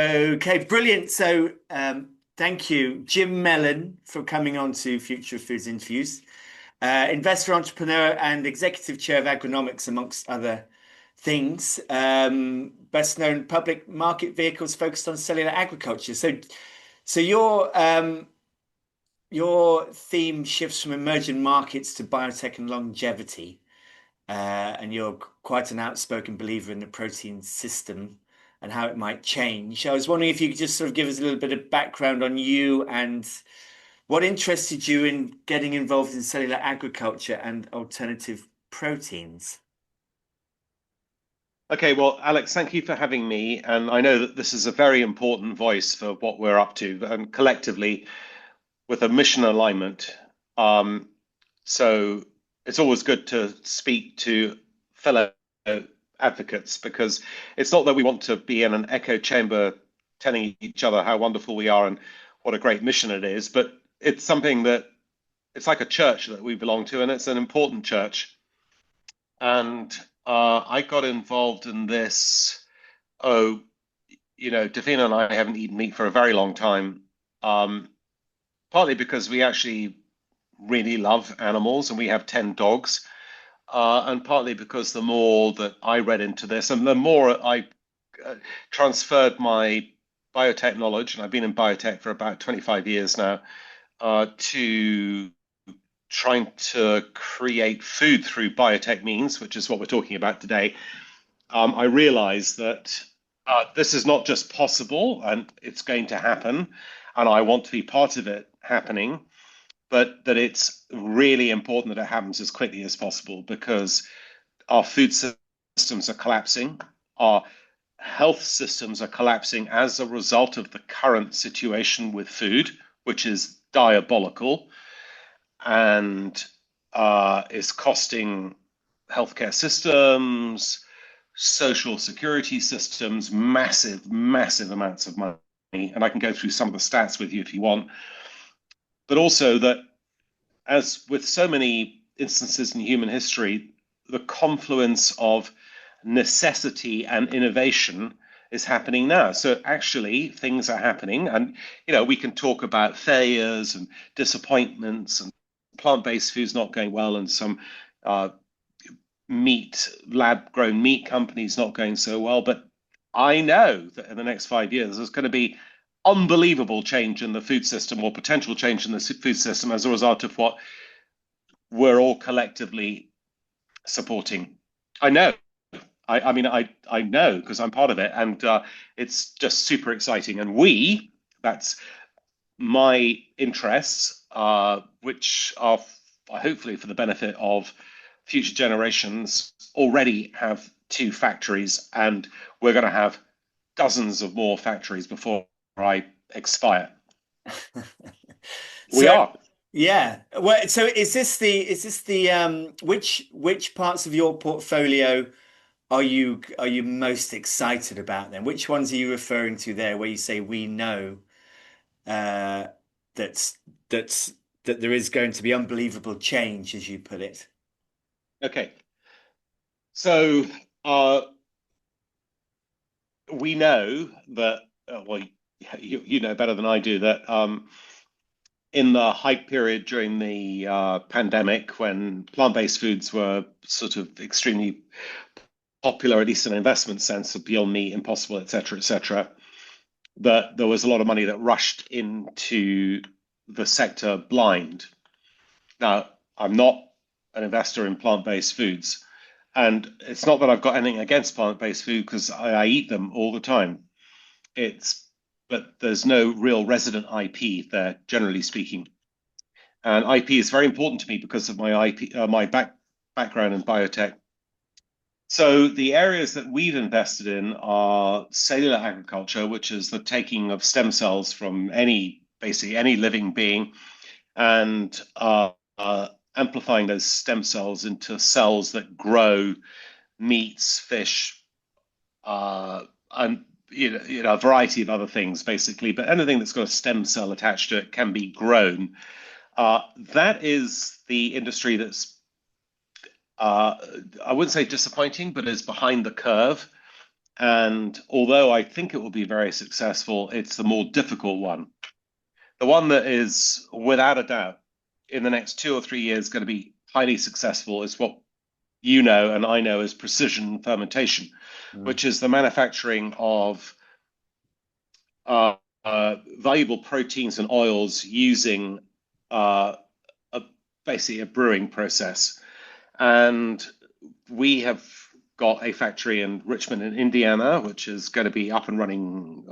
Okay, brilliant. So, thank you, Jim Mellon, for coming on to Future of Foods Interviews. Investor, entrepreneur, and executive chair of Agronomics, amongst other things. Best known public market vehicles focused on cellular agriculture. So your theme shifts from emerging markets to biotech and longevity, and you're quite an outspoken believer in the protein system and how it might change. I was wondering if you could just sort of give us a little bit of background on you and what interested you in getting involved in cellular agriculture and alternative proteins. Okay, well, Alex, thank you for having me. And I know that this is a very important voice for what we're up to, and collectively with a mission alignment. So it's always good to speak to fellow advocates because it's not that we want to be in an echo chamber telling each other how wonderful we are and what a great mission it is, but it's something that it's like a church that we belong to, and it's an important church. And I got involved in this. Oh, Davina and I haven't eaten meat for a very long time, partly because we actually really love animals and we have 10 dogs, and partly because the more that I read into this and the more I transferred my biotech knowledge, and I've been in biotech for about 25 years now, to trying to create food through biotech means, which is what we're talking about today, I realized that this is not just possible and it's going to happen, and I want to be part of it happening, but that it's really important that it happens as quickly as possible because our food systems are collapsing, our health systems are collapsing as a result of the current situation with food, which is diabolical and is costing healthcare systems, social security systems, massive, massive amounts of money. And I can go through some of the stats with you if you want. But also that, as with so many instances in human history, the confluence of necessity and innovation is happening now. So actually things are happening, and we can talk about failures and disappointments and plant-based foods not going well and some lab-grown meat companies not going so well. But I know that in the next 5 years, there's going to be unbelievable change in the food system or potential change in the food system as a result of what we're all collectively supporting. I know. I mean, I know because I'm part of it, and it's just super exciting. And that's my interests, which are hopefully for the benefit of future generations, already have 2 factories, and we're going to have dozens of more factories before I expire. We So are. yeah, well, so is this the which parts of your portfolio are you most excited about then? Which ones are you referring to there where you say we know uh that's that's that there is going to be unbelievable change, as you put it? Okay. So we know that, well, you know better than I do that in the hype period during the pandemic, when plant-based foods were sort of extremely popular, at least in an investment sense, of Beyond Meat, Impossible, etc., that there was a lot of money that rushed into the sector blind. Now, I'm not an investor in plant-based foods, and it's not that I've got anything against plant-based food because I eat them all the time. But there's no real resident IP there, generally speaking. And IP is very important to me because of my background in biotech. So the areas that we've invested in are cellular agriculture, which is the taking of stem cells from basically any living being, and amplifying those stem cells into cells that grow meats, fish, and a variety of other things, basically. But anything that's got a stem cell attached to it can be grown. That is the industry that's, I wouldn't say disappointing, but is behind the curve. And although I think it will be very successful, it's the more difficult one. The one that is without a doubt in the next 2 or 3 years going to be highly successful is what you know and I know as precision fermentation, Mm. which is the manufacturing of valuable proteins and oils using a, basically a brewing process. And we have got a factory in Richmond, in Indiana, which is going to be up and running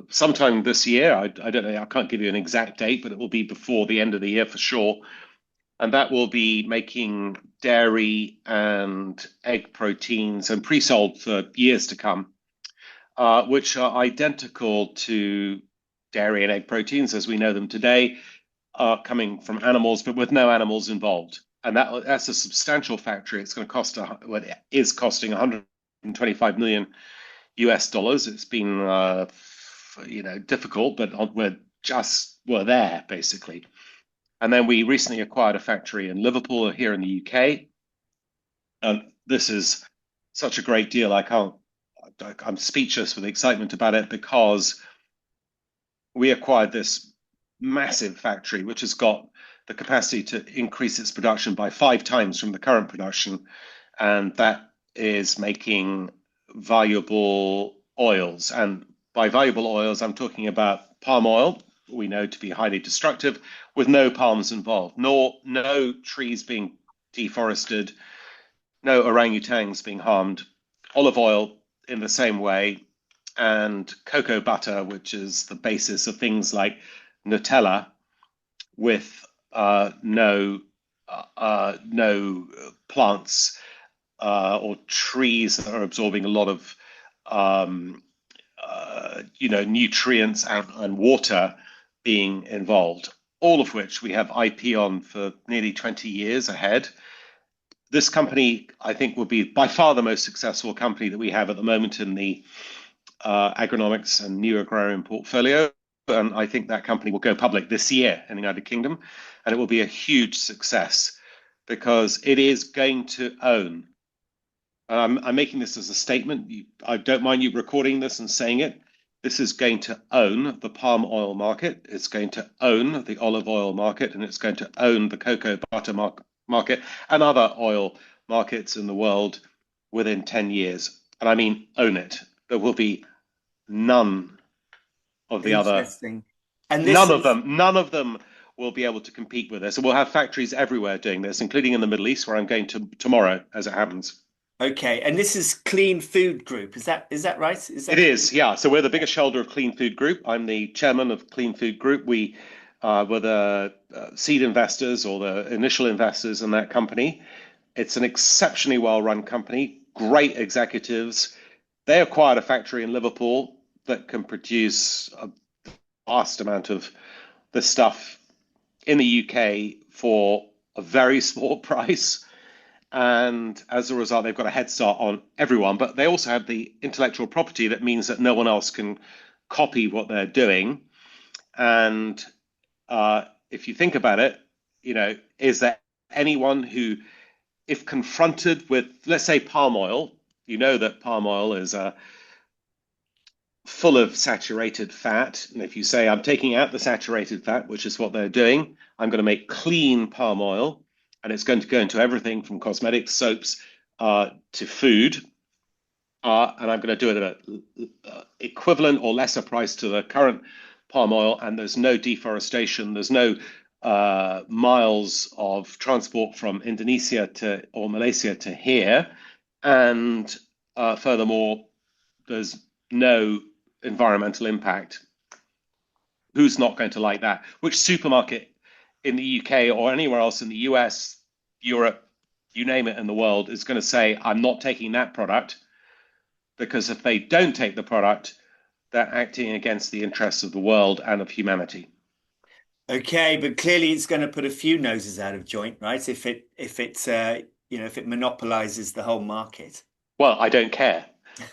sometime this year. I don't know, I can't give you an exact date, but it will be before the end of the year for sure. And that will be making dairy and egg proteins and pre-sold for years to come, which are identical to dairy and egg proteins as we know them today, are coming from animals, but with no animals involved. And that's a substantial factory. It's going to cost, well, it is costing 125 million US dollars. It's been, difficult, but we're there basically. And then we recently acquired a factory in Liverpool here in the UK. And this is such a great deal. I'm speechless with excitement about it because we acquired this massive factory, which has got the capacity to increase its production by 5 times from the current production. And that is making valuable oils. And by valuable oils, I'm talking about palm oil, we know to be highly destructive, with no palms involved, nor no trees being deforested, no orangutans being harmed, olive oil in the same way, and cocoa butter, which is the basis of things like Nutella, with no plants or trees that are absorbing a lot of nutrients and water being involved. All of which we have IP on for nearly 20 years ahead. This company, I think, will be by far the most successful company that we have at the moment in the agronomics and new agrarian portfolio. And I think that company will go public this year in the United Kingdom, and it will be a huge success because it is going to own. And I'm making this as a statement. I don't mind you recording this and saying it. This is going to own the palm oil market. It's going to own the olive oil market, and it's going to own the cocoa butter market and other oil markets in the world within 10 years. And I mean, own it. There will be none of the other, Interesting. And this is none of them will be able to compete with us. And we'll have factories everywhere doing this, including in the Middle East, where I'm going to tomorrow, as it happens. okay. And this is Clean Food Group. Is that right? Is It that is, yeah. So we're the biggest shareholder of Clean Food Group. I'm the chairman of Clean Food Group. We were the seed investors or the initial investors in that company. It's an exceptionally well-run company, great executives. They acquired a factory in Liverpool that can produce a vast amount of this stuff in the UK for a very small price. And as a result, they've got a head start on everyone, but they also have the intellectual property that means that no one else can copy what they're doing. And if you think about it, is there anyone who, if confronted with, let's say, palm oil, you know that palm oil is full of saturated fat. And if you say, I'm taking out the saturated fat, which is what they're doing, I'm going to make clean palm oil, and it's going to go into everything from cosmetics, soaps, to food. And I'm going to do it at an equivalent or lesser price to the current palm oil. And there's no deforestation. There's no miles of transport from Indonesia or Malaysia to here. And furthermore, there's no environmental impact. Who's not going to like that? Which supermarket in the UK or anywhere else in the US, Europe, you name it in the world, is going to say, I'm not taking that product? Because if they don't take the product, they're acting against the interests of the world and of humanity. okay? But clearly, it's going to put a few noses out of joint, right? If it monopolizes the whole market. Well, I don't care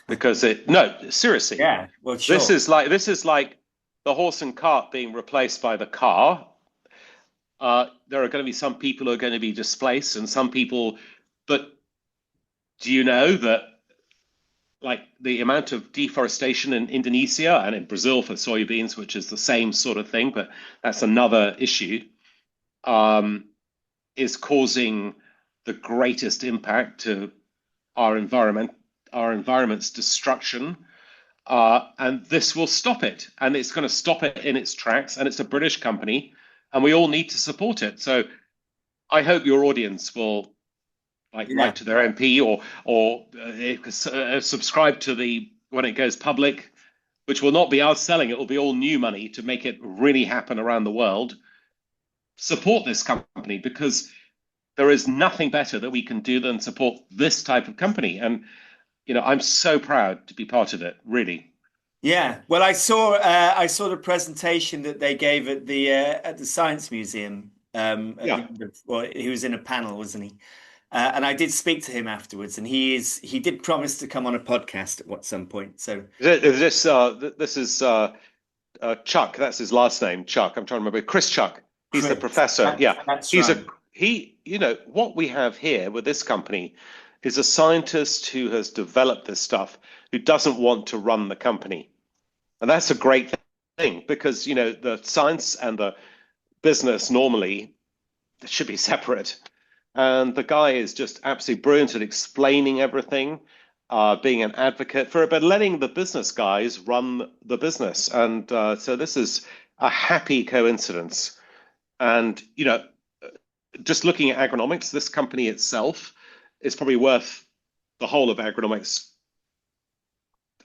because no, seriously, Yeah. Well, sure. this is like the horse and cart being replaced by the car. There are going to be some people who are going to be displaced and some people, but do you know that like the amount of deforestation in Indonesia and in Brazil for soybeans, which is the same sort of thing, but that's another issue, um, is causing the greatest impact to our environment, our environment's destruction. And this will stop it. And it's going to stop it in its tracks. And it's a British company. And we all need to support it. So I hope your audience will like Yeah. write to their MP or subscribe to the when it goes public, which will not be us selling. It will be all new money to make it really happen around the world. Support this company because there is nothing better that we can do than support this type of company. And I'm so proud to be part of it, really. Yeah. Well, I saw the presentation that they gave at the Science Museum at the Yeah. end of, well, he was in a panel, wasn't he? And I did speak to him afterwards, and he did promise to come on a podcast at some point. So This is Chuck. That's his last name, Chuck. I'm trying to remember. Chris Chuck. He's the Chris, professor. Yeah, that's he's right. a he. What we have here with this company is a scientist who has developed this stuff who doesn't want to run the company, and that's a great thing because the science and the business normally should be separate. And the guy is just absolutely brilliant at explaining everything, being an advocate for it, but letting the business guys run the business. And so this is a happy coincidence. And, just looking at agronomics, this company itself is probably worth the whole of agronomics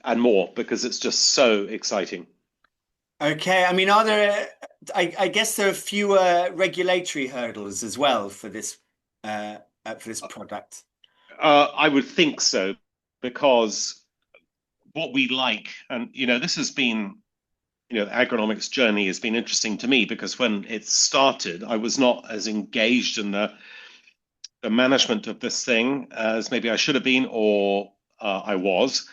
and more because it's just so exciting. Okay. I mean, are there? I guess there are fewer regulatory hurdles as well for this product. I would think so because what we like, and this has been the agronomics journey has been interesting to me because when it started, I was not as engaged in the management of this thing as maybe I should have been or I was.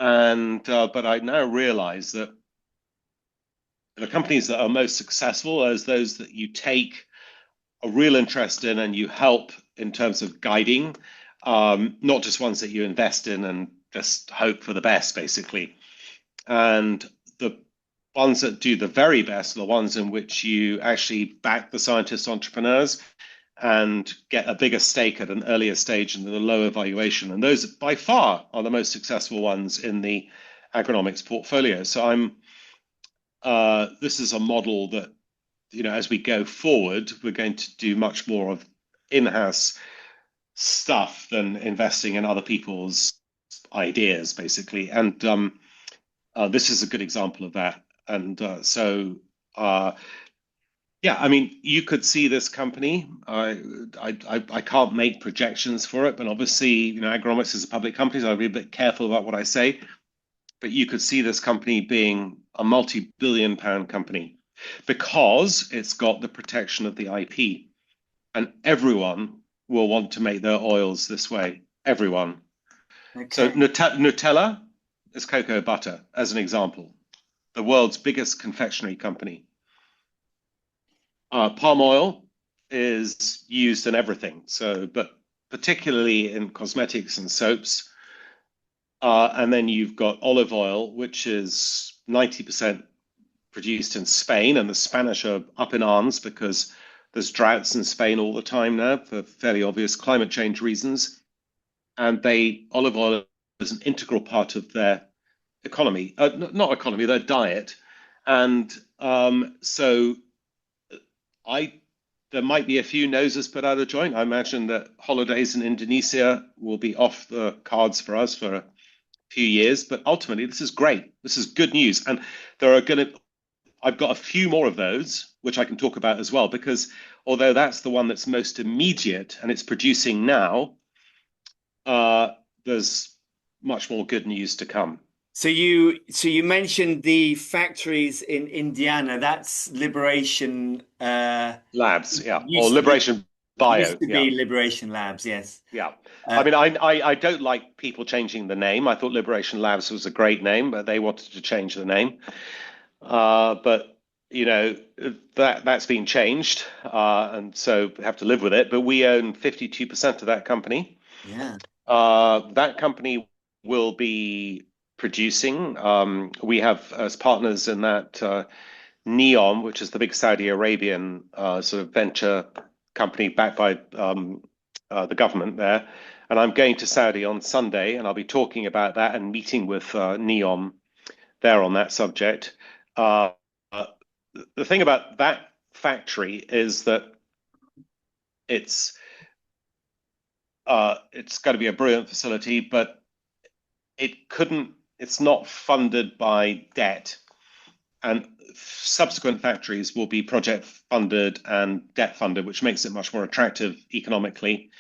And but I now realize that the companies that are most successful are those that you take a real interest in and you help in terms of guiding, not just ones that you invest in and just hope for the best, basically. And the ones that do the very best are the ones in which you actually back the scientist entrepreneurs and get a bigger stake at an earlier stage and a lower valuation. And those by far are the most successful ones in the agronomics portfolio. So this is a model that, as we go forward, we're going to do much more of in-house stuff than investing in other people's ideas, basically. And this is a good example of that. And yeah, I mean, you could see this company. I can't make projections for it, but obviously, Agronomics is a public company, so I'll be a bit careful about what I say. But you could see this company being a multi-billion pound company because it's got the protection of the IP, and everyone will want to make their oils this way. Everyone. So Okay. Nutella is cocoa butter, as an example, the world's biggest confectionery company. Palm oil is used in everything, but particularly in cosmetics and soaps. And then you've got olive oil, which is 90% produced in Spain, and the Spanish are up in arms because there's droughts in Spain all the time now for fairly obvious climate change reasons. And olive oil is an integral part of their economy, not economy, their diet. And so I there might be a few noses put out of joint. I imagine that holidays in Indonesia will be off the cards for us for a few years, but ultimately this is great. This is good news. And I've got a few more of those, which I can talk about as well, because although that's the one that's most immediate and it's producing now, there's much more good news to come. So you mentioned the factories in Indiana. That's Liberation. Labs, yeah, or Liberation Used Bio, to yeah. be Liberation Labs. Yes. Yeah. I Uh, mean, I don't like people changing the name. I thought Liberation Labs was a great name, but they wanted to change the name. But that's been changed, and so we have to live with it. But we own 52% of that company. yeah. That company will be producing. We have as partners in that Neom, which is the big Saudi Arabian sort of venture company backed by the government there. And I'm going to Saudi on Sunday, and I'll be talking about that and meeting with Neom there on that subject. Uh, the thing about that factory is that it's it's going to be a brilliant facility, but it's not funded by debt. And subsequent factories will be project funded and debt funded, which makes it much more attractive economically.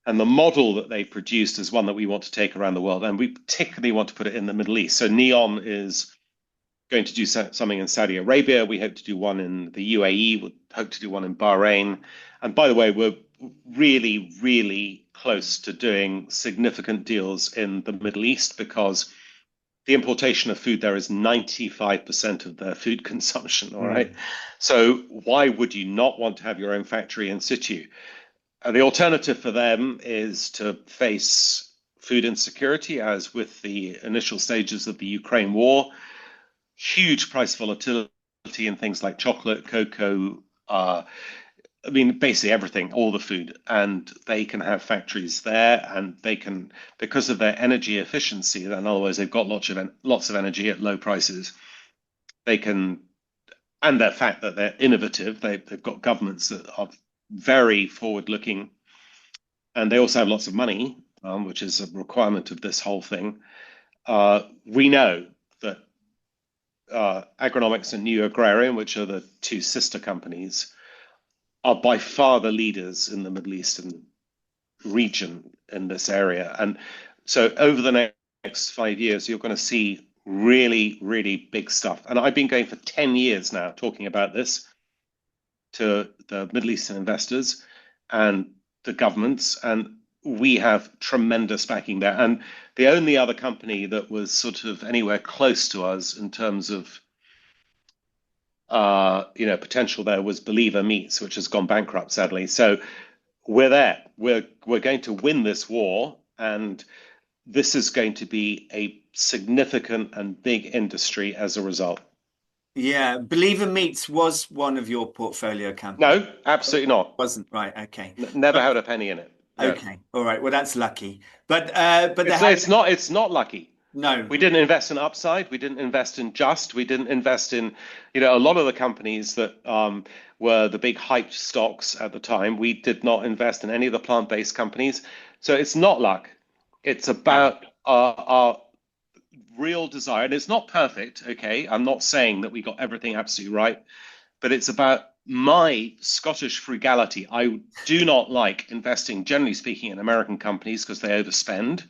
And the model that they produced is one that we want to take around the world. And we particularly want to put it in the Middle East. So Neom is going to do something in Saudi Arabia. We hope to do one in the UAE. We hope to do one in Bahrain. And by the way, we're really, really close to doing significant deals in the Middle East because the importation of food there is 95% of their food consumption. All right. So why would you not want to have your own factory in situ? The alternative for them is to face food insecurity, as with the initial stages of the Ukraine war, huge price volatility in things like chocolate, cocoa, I mean, basically everything, all the food, and they can have factories there, and they can, because of their energy efficiency, in other words, they've got lots of energy at low prices. They can, and the fact that they're innovative, they've got governments that are very forward-looking, and they also have lots of money, which is a requirement of this whole thing. We know that Agronomics and New Agrarian, which are the two sister companies, are by far the leaders in the Middle Eastern region in this area. And so over the next 5 years, you're going to see really, really big stuff. And I've been going for 10 years now talking about this to the Middle Eastern investors and the governments, and we have tremendous backing there. And the only other company that was sort of anywhere close to us in terms of potential there was Believer Meats, which has gone bankrupt, sadly. So we're there. We're going to win this war, and this is going to be a significant and big industry as a result. Yeah, Believer Meats was one of your portfolio companies. No, absolutely not. Wasn't right. Okay. Never had a penny in it. No. Okay. All right. Well, that's lucky. But there It's have it's not it's not lucky. no. We didn't invest in Upside. We didn't invest in Just. We didn't invest in, a lot of the companies that were the big hyped stocks at the time. We did not invest in any of the plant-based companies. So it's not luck. It's No. about our real desire. And it's not perfect, okay? I'm not saying that we got everything absolutely right, but it's about my Scottish frugality. I do not like investing, generally speaking, in American companies because they overspend.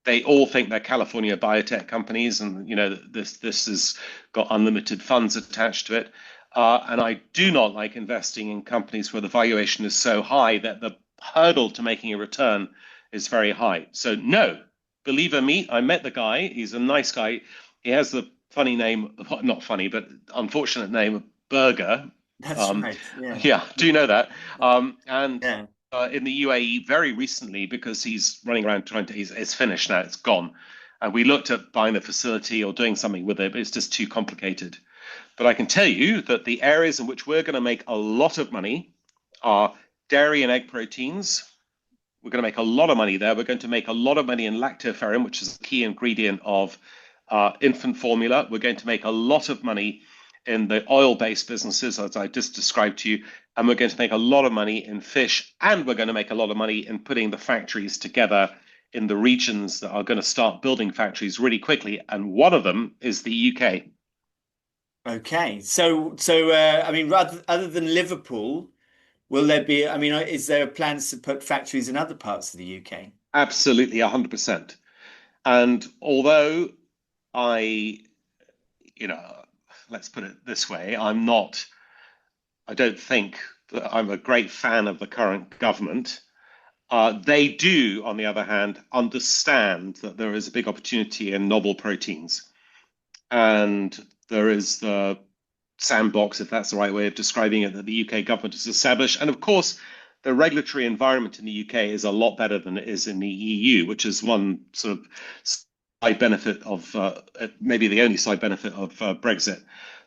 They all think they're California biotech companies, and this has got unlimited funds attached to it. And I do not like investing in companies where the valuation is so high that the hurdle to making a return is very high. So no, Believer Me, I met the guy. He's a nice guy. He has the funny name, not funny, but unfortunate name of Burger. That's right. Yeah. Yeah, do you know that? And Yeah. in the UAE very recently, because he's running around it's finished now, it's gone. And we looked at buying the facility or doing something with it, but it's just too complicated. But I can tell you that the areas in which we're going to make a lot of money are dairy and egg proteins. We're going to make a lot of money there. We're going to make a lot of money in lactoferrin, which is the key ingredient of infant formula. We're going to make a lot of money in the oil-based businesses, as I just described to you, and we're going to make a lot of money in fish, and we're going to make a lot of money in putting the factories together in the regions that are going to start building factories really quickly, and one of them is the UK. Okay. I mean, other than Liverpool, will there be? I mean, is there plans to put factories in other parts of the UK? Absolutely, 100%. And although I, let's put it this way, I don't think that I'm a great fan of the current government. They do, on the other hand, understand that there is a big opportunity in novel proteins. And there is the sandbox, if that's the right way of describing it, that the UK government has established. And of course, the regulatory environment in the UK is a lot better than it is in the EU, which is one sort of side benefit of maybe the only side benefit of Brexit.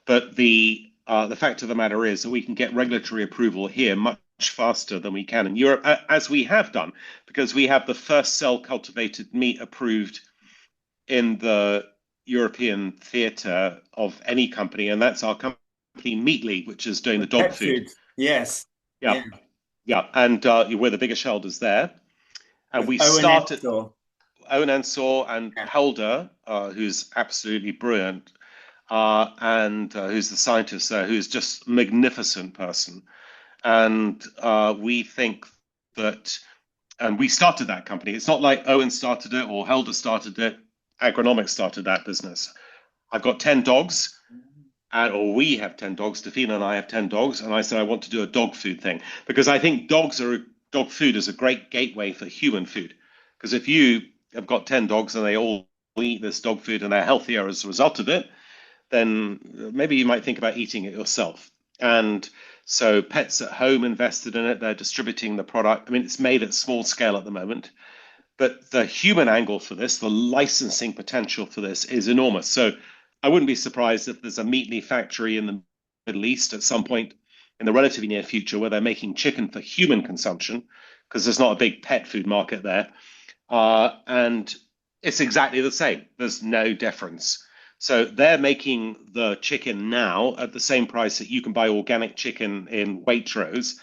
But the fact of the matter is that we can get regulatory approval here much faster than we can in Europe, as we have done, because we have the first cell cultivated meat approved in the European theatre of any company, and that's our company Meatly, which is doing the dog Pet food. food. Yes. Yeah, Yeah. yeah, and we're the biggest shareholders there. And With we ONS started or Owen Ensor and yeah. Helder, who's absolutely brilliant, and who's the scientist there, who's just a magnificent person. And we think that, and we started that company. It's not like Owen started it or Helder started it. Agronomics started that business. I've got 10 dogs, or we have 10 dogs. Defina and I have 10 dogs. And I said, I want to do a dog food thing because I think dog food is a great gateway for human food. Because if you have got 10 dogs and they all eat this dog food and they're healthier as a result of it, then maybe you might think about eating it yourself. And so Pets at Home invested in it. They're distributing the product. I mean, it's made at small scale at the moment. But the human angle for this, the licensing potential for this is enormous. So I wouldn't be surprised if there's a meat factory in the Middle East at some point in the relatively near future where they're making chicken for human consumption, because there's not a big pet food market there. And it's exactly the same. There's no difference. So they're making the chicken now at the same price that you can buy organic chicken in Waitrose.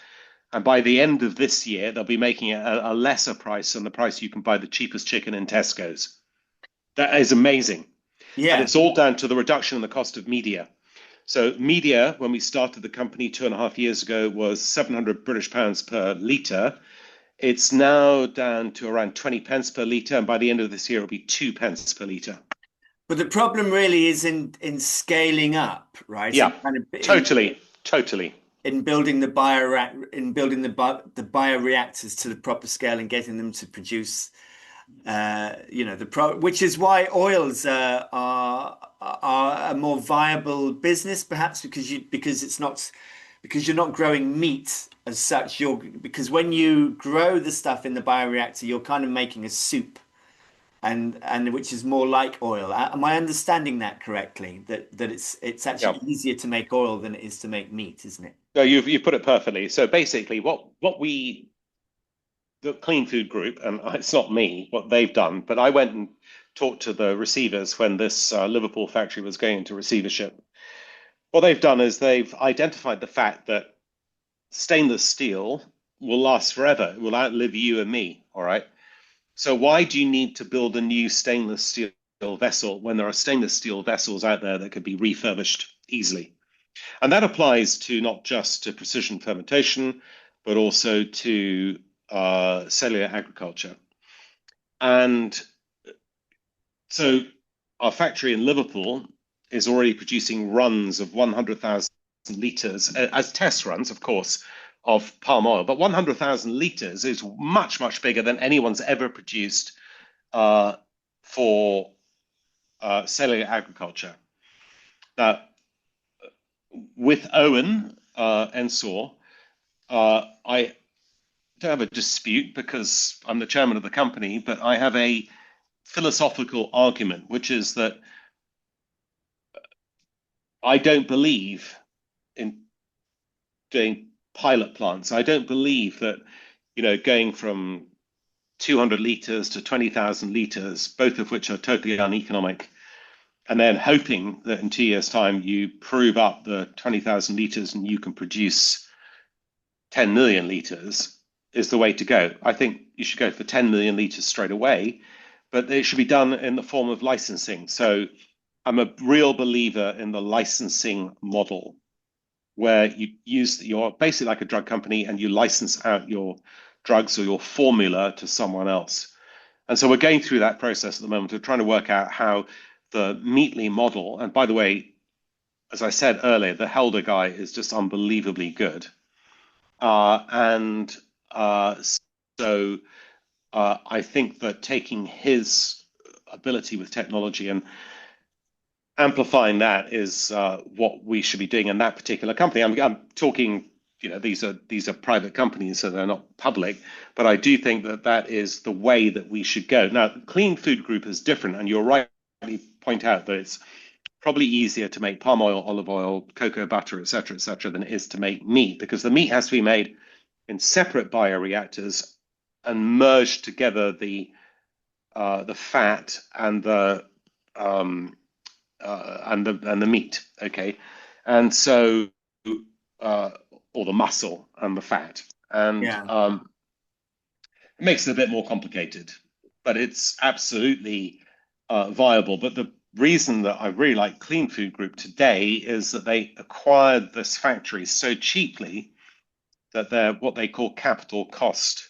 And by the end of this year, they'll be making it a lesser price than the price you can buy the cheapest chicken in Tesco's. That is amazing. And Yeah. it's all down to the reduction in the cost of media. So media, when we started the company 2.5 years ago, was 700 British pounds per litre. It's now down to around 20 pence per litre. And by the end of this year, it'll be 2 pence per litre. But the problem really is in scaling up, right? Yeah, In kind of totally, totally. in building the the bioreactors to the proper scale and getting them to produce which is why oils are a more viable business, perhaps because you're not growing meat as such. Because when you grow the stuff in the bioreactor, you're kind of making a soup, and which is more like oil. Am I understanding that correctly? That it's Yeah. actually easier to make oil than it is to make meat, isn't it? No, you've put it perfectly. So basically, what we the Clean Food Group, and it's not me, what they've done, but I went and talked to the receivers when this Liverpool factory was going into receivership. What they've done is they've identified the fact that stainless steel will last forever. It will outlive you and me. All right. So why do you need to build a new stainless steel vessel when there are stainless steel vessels out there that could be refurbished easily? And that applies to not just to precision fermentation, but also to cellular agriculture. And so our factory in Liverpool is already producing runs of 100,000 litres as test runs, of course, of palm oil. But 100,000 litres is much, much bigger than anyone's ever produced for cellular agriculture. Now, with Owen Ensor, I don't have a dispute because I'm the chairman of the company, but I have a philosophical argument, which is that I don't believe in doing pilot plants. I don't believe that, going from 200 litres to 20,000 litres, both of which are totally uneconomic, and then hoping that in 2 years' time you prove up the 20,000 litres and you can produce 10 million litres is the way to go. I think you should go for 10 million litres straight away, but it should be done in the form of licensing. So I'm a real believer in the licensing model where you're basically like a drug company and you license out your drugs or your formula to someone else. And so we're going through that process at the moment. We're trying to work out how the Meatly model, and by the way, as I said earlier, the Helder guy is just unbelievably good. And so I think that taking his ability with technology and amplifying that is what we should be doing in that particular company. I'm talking these are private companies, so they're not public. But I do think that that is the way that we should go. Now, the Clean Food Group is different, and you're right to point out that it's probably easier to make palm oil, olive oil, cocoa butter, et cetera, than it is to make meat, because the meat has to be made in separate bioreactors and merge together the fat and the meat. Okay, and so or the muscle and the fat, and Yeah. it makes it a bit more complicated, but it's absolutely viable. But the reason that I really like Clean Food Group today is that they acquired this factory so cheaply that they're what they call capital cost,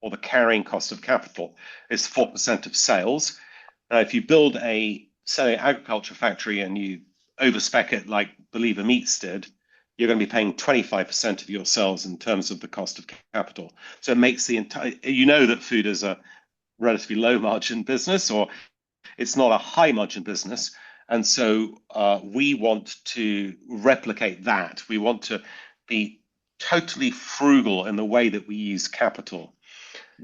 or the carrying cost of capital, is 4% of sales. Now, if you build a, say, agriculture factory and you overspec it like Believer Meats did, you're going to be paying 25% of your sales in terms of the cost of capital. So it makes the entire, that food is a relatively low margin business, or it's not a high margin business. And so we want to replicate that. We want to be totally frugal in the way that we use capital.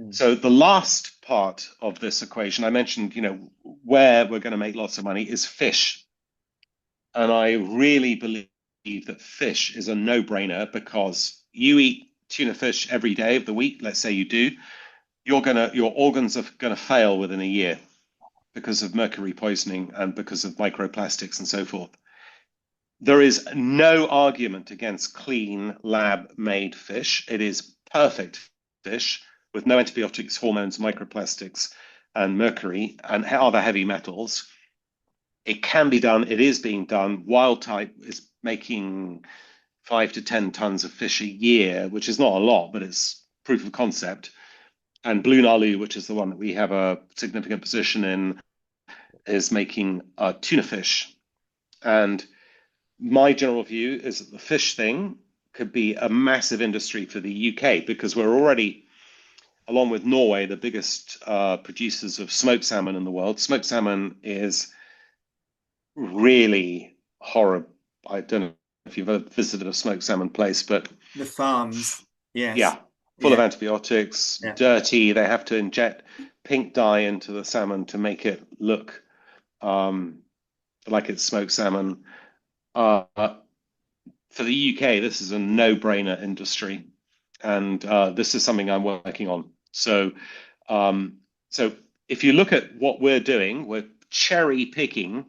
So the last part of this equation, I mentioned, where we're going to make lots of money is fish. And I really believe that fish is a no-brainer, because you eat tuna fish every day of the week, let's say you do, your organs are going to fail within a year because of mercury poisoning and because of microplastics and so forth. There is no argument against clean lab-made fish. It is perfect fish with no antibiotics, hormones, microplastics, and mercury and other heavy metals. It can be done. It is being done. Wild type is making 5 to 10 tons of fish a year, which is not a lot, but it's proof of concept. And BlueNalu, which is the one that we have a significant position in, is making tuna fish. And my general view is that the fish thing could be a massive industry for the UK, because we're already, along with Norway, the biggest producers of smoked salmon in the world. Smoked salmon is really horrible. I don't know if you've ever visited a smoked salmon place, but The farms. Yes. yeah, full of Yeah. antibiotics, Yeah. dirty. They have to inject pink dye into the salmon to make it look like it's smoked salmon. For the UK, this is a no-brainer industry, and this is something I'm working on. So, so if you look at what we're doing, we're cherry picking,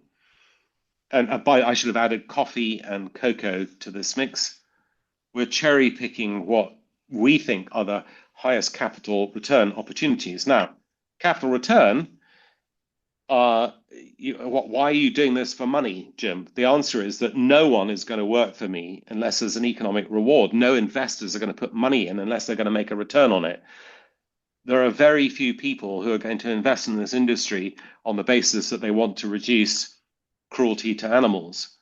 and I should have added coffee and cocoa to this mix. We're cherry picking what we think are the highest capital return opportunities. Now, capital return, why are you doing this for money, Jim? The answer is that no one is going to work for me unless there's an economic reward. No investors are going to put money in unless they're going to make a return on it. There are very few people who are going to invest in this industry on the basis that they want to reduce cruelty to animals.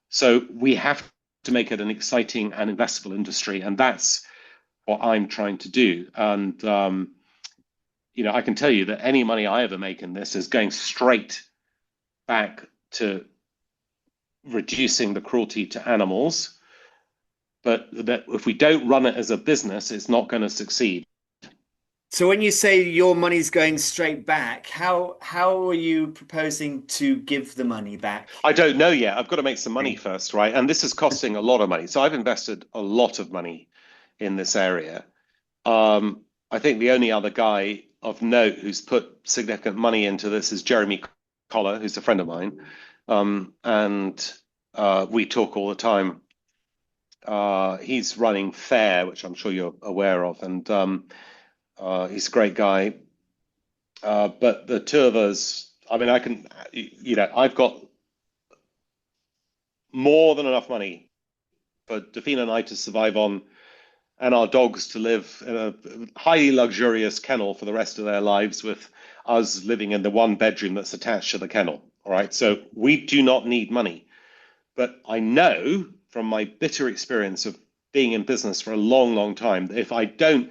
So we have to make it an exciting and investable industry, and that's what I'm trying to do. And I can tell you that any money I ever make in this is going straight back to reducing the cruelty to animals. But that if we don't run it as a business, it's not going to succeed. So when you say your money's going straight back, how are you proposing to give the money back? I don't know yet. I've got to make some money Okay. first, right? And this is costing a lot of money. So I've invested a lot of money in this area. I think the only other guy of note who's put significant money into this is Jeremy Collar, who's a friend of mine. And we talk all the time. He's running FAIR, which I'm sure you're aware of, and he's a great guy. But the two of us, I mean, I've got more than enough money for Defina and I to survive on, and our dogs to live in a highly luxurious kennel for the rest of their lives, with us living in the one bedroom that's attached to the kennel. All right. So we do not need money. But I know from my bitter experience of being in business for a long, long time, that if I don't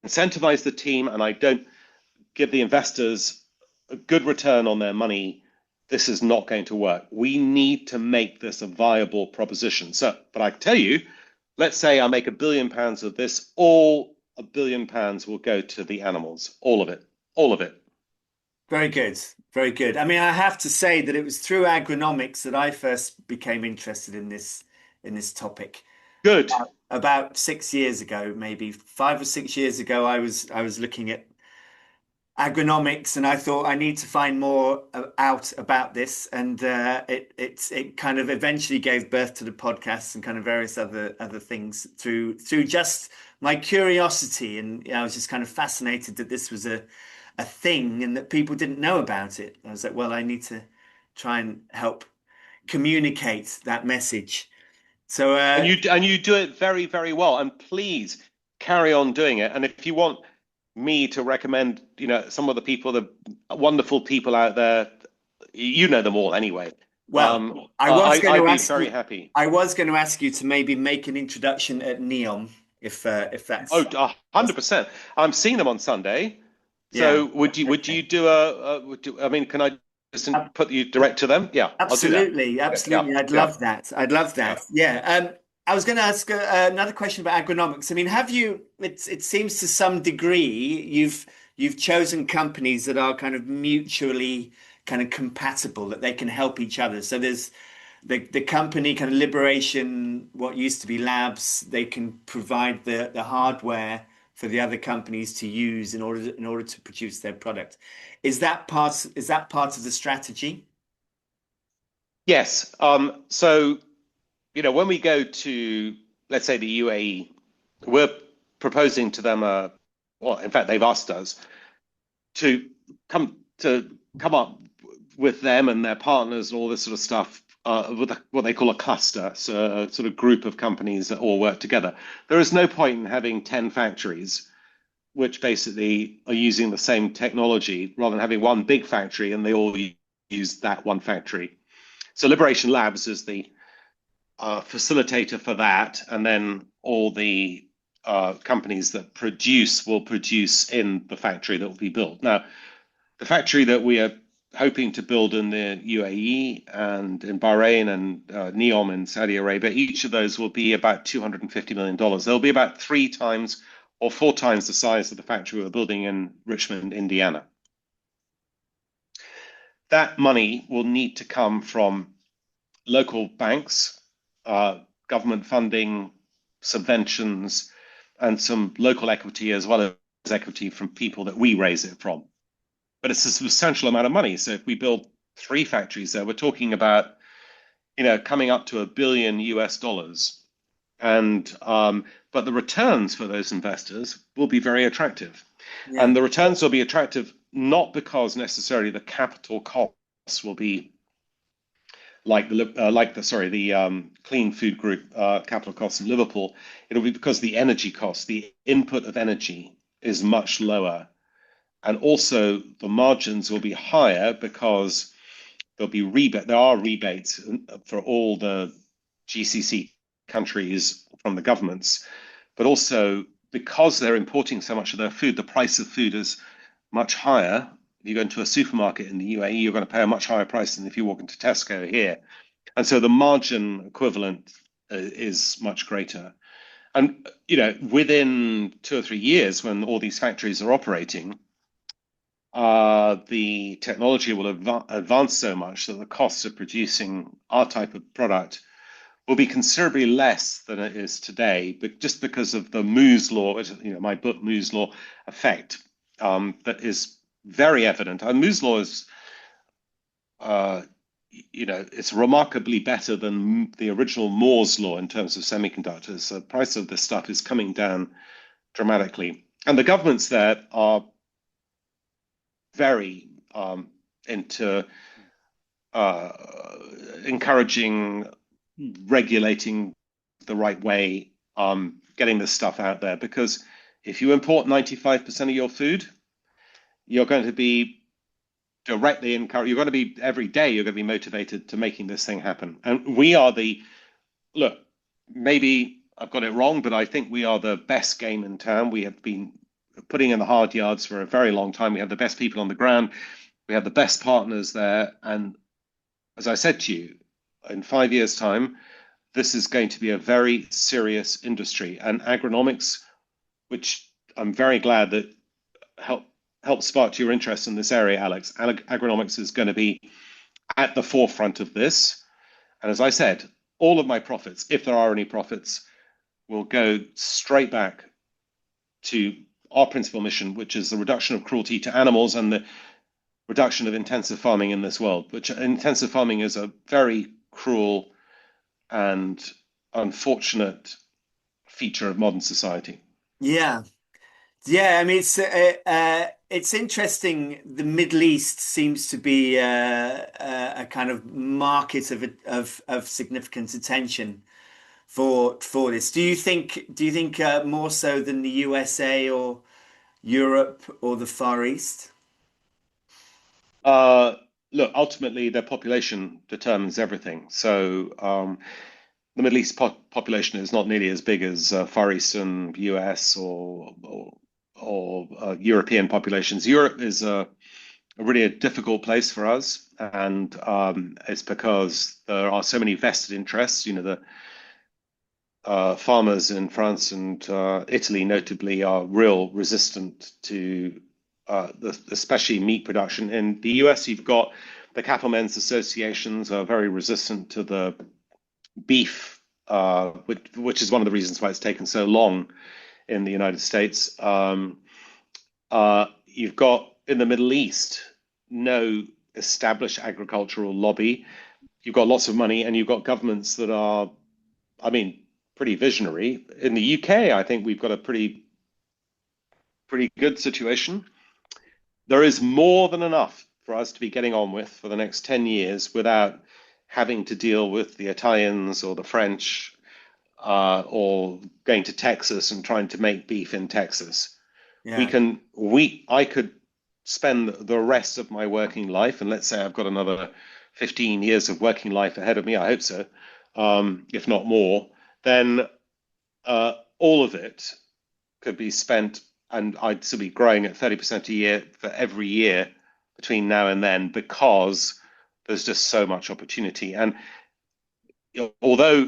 incentivize the team and I don't give the investors a good return on their money, this is not going to work. We need to make this a viable proposition. So, but I tell you, let's say I make £1 billion of this, all £1 billion will go to the animals, all of it, all of it. Very good. Very good. I mean, I have to say that it was through agronomics that I first became interested in this topic. Good. About 6 years ago, maybe 5 or 6 years ago, I was looking at agronomics, and I thought I need to find more out about this, and it kind of eventually gave birth to the podcast and kind of various other things through just my curiosity, and I was just kind of fascinated that this was a thing and that people didn't know about it. I was like, well, I need to try and help communicate that message. So And you do it very, very well. And please carry on doing it. And if you want me to recommend, some of the people, the wonderful people out there, you know them all anyway. Well, I was going I'd to be ask very you. happy. I was going to ask you to maybe make an introduction at Neon, if Oh, that's 100%. I'm seeing them on Sunday. yeah. So would you Okay. do I mean, can I just Ab- put you direct to them? Yeah, I'll do that. Absolutely, Yeah, absolutely. I'd yeah, love that. I'd love yeah. that. Yeah. I was going to ask another question about agronomics. I mean, have you? It seems to some degree you've chosen companies that are kind of mutually kind of compatible, that they can help each other. So there's the company kind of Liberation, what used to be labs, they can provide the hardware for the other companies to use in order to produce their product. Is that part of the strategy? Yes. So, when we go to, let's say, the UAE, we're proposing to them well, in fact, they've asked us to come up with them and their partners and all this sort of stuff with what they call a cluster, so a sort of group of companies that all work together. There is no point in having 10 factories which basically are using the same technology rather than having one big factory and they all use that one factory. So Liberation Labs is the facilitator for that, and then all the companies that produce will produce in the factory that will be built. Now, the factory that we are hoping to build in the UAE and in Bahrain and NEOM in Saudi Arabia, each of those will be about $250 million. They'll be about 3 times or 4 times the size of the factory we're building in Richmond, Indiana. That money will need to come from local banks, government funding, subventions, and some local equity as well as equity from people that we raise it from. But it's a substantial amount of money. So if we build 3 factories there, we're talking about, coming up to $1 billion US. And but the returns for those investors will be very attractive. Yeah. And the returns will be attractive not because necessarily the capital costs will be like the Clean Food Group capital costs in Liverpool. It'll be because the energy costs, the input of energy is much lower, and also the margins will be higher because there'll be rebate. There are rebates for all the GCC countries from the governments, but also because they're importing so much of their food, the price of food is much higher. If you go into a supermarket in the UAE, you're going to pay a much higher price than if you walk into Tesco here. And so the margin equivalent is much greater. And, within 2 or 3 years, when all these factories are operating, the technology will advance so much that the cost of producing our type of product will be considerably less than it is today, but just because of the Moore's law, my book Moore's law effect, that is very evident. And Moore's law is, it's remarkably better than the original Moore's law in terms of semiconductors. The price of this stuff is coming down dramatically, and the governments there are very into uh, encouraging, regulating the right way, getting this stuff out there. Because if you import 95% of your food, you're going to be directly encouraged. You're going to be every day. You're going to be motivated to making this thing happen. And we are look. Maybe I've got it wrong, but I think we are the best game in town. We have been putting in the hard yards for a very long time. We have the best people on the ground. We have the best partners there. And as I said to you, in 5 years' time, this is going to be a very serious industry. And agronomics, which I'm very glad that helped spark your interest in this area, Alex. Agronomics is going to be at the forefront of this. And as I said, all of my profits, if there are any profits, will go straight back to our principal mission, which is the reduction of cruelty to animals and the reduction of intensive farming in this world. Which intensive farming is a very cruel and unfortunate feature of modern society. Yeah. Yeah, I mean it's interesting. The Middle East seems to be a kind of market of significant attention for this. Do you think more so than the USA or Europe or the Far East? Uh, Look, ultimately, their population determines everything. So the Middle East population is not nearly as big as Far Eastern US or European populations. Europe is really a difficult place for us, and it's because there are so many vested interests. You know, the farmers in France and Italy, notably, are real resistant to especially meat production. In the US, you've got the cattlemen's associations are very resistant to the beef, which is one of the reasons why it's taken so long in the United States. You've got in the Middle East no established agricultural lobby. You've got lots of money, and you've got governments that are, I mean, pretty visionary. In the UK, I think we've got a pretty good situation. There is more than enough for us to be getting on with for the next 10 years without having to deal with the Italians or the French or going to Texas and trying to make beef in Texas. Yeah. I could spend the rest of my working life, and let's say I've got another 15 years of working life ahead of me, I hope so, if not more, then all of it could be spent, and I'd still be growing at 30% a year for every year between now and then because there's just so much opportunity. And although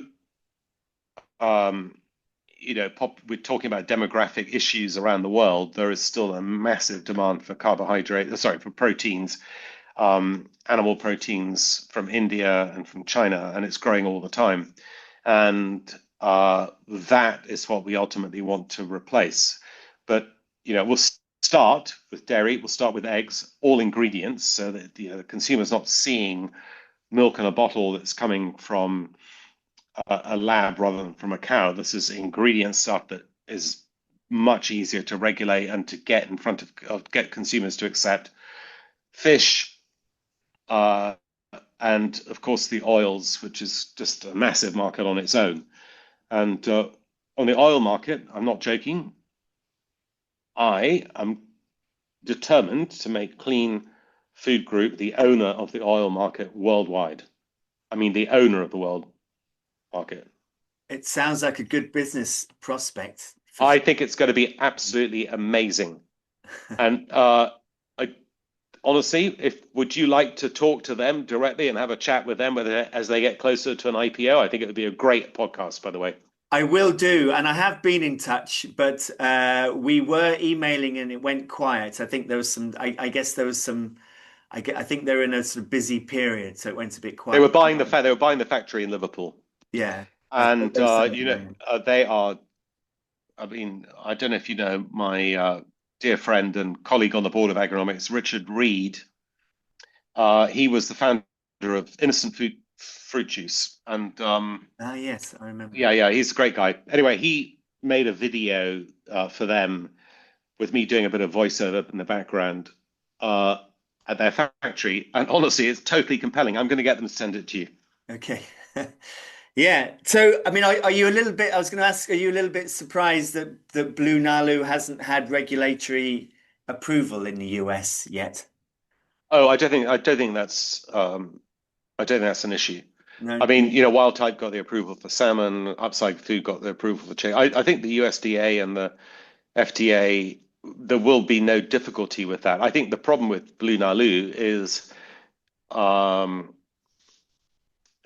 um, we're talking about demographic issues around the world, there is still a massive demand for for proteins, animal proteins from India and from China, and it's growing all the time. And that is what we ultimately want to replace. But we'll start with dairy, we'll start with eggs, all ingredients, so that the consumer's not seeing milk in a bottle that's coming from a lab rather than from a cow. This is ingredient stuff that is much easier to regulate and to get in front of get consumers to accept. Fish, and of course the oils, which is just a massive market on its own. And on the oil market, I'm not joking. I am determined to make Clean Food Group the owner of the oil market worldwide. I mean, the owner of the world market. It sounds like a good business prospect for I sure. think it's going to be absolutely amazing. And I honestly, if would you like to talk to them directly and have a chat with them as they get closer to an IPO? I think it would be a great podcast, by the way. I will do, and I have been in touch, but we were emailing and it went quiet. I think there was some. I guess there was some. I think they're in a sort of busy period, so it went a bit They were quiet. buying they were buying the factory in Liverpool, Yeah, I thought and there was something going on. they are. I mean, I don't know if you know my dear friend and colleague on the board of Agronomics, Richard Reed. He was the founder of Innocent Fruit Juice, and Ah, yes, I remember yeah, that. yeah, he's a great guy. Anyway, he made a video for them with me doing a bit of voiceover in the background uh, at their factory, and honestly, it's totally compelling. I'm going to get them to send it to you. Okay. Yeah. So, I mean, are you a little bit, I was going to ask, are you a little bit surprised that BlueNalu hasn't had regulatory approval in the US yet? Oh, I don't think that's an issue. I No. mean, Wild Type got the approval for salmon, Upside Food got the approval for chicken. I think the USDA and the FDA, there will be no difficulty with that. I think the problem with Blue Nalu is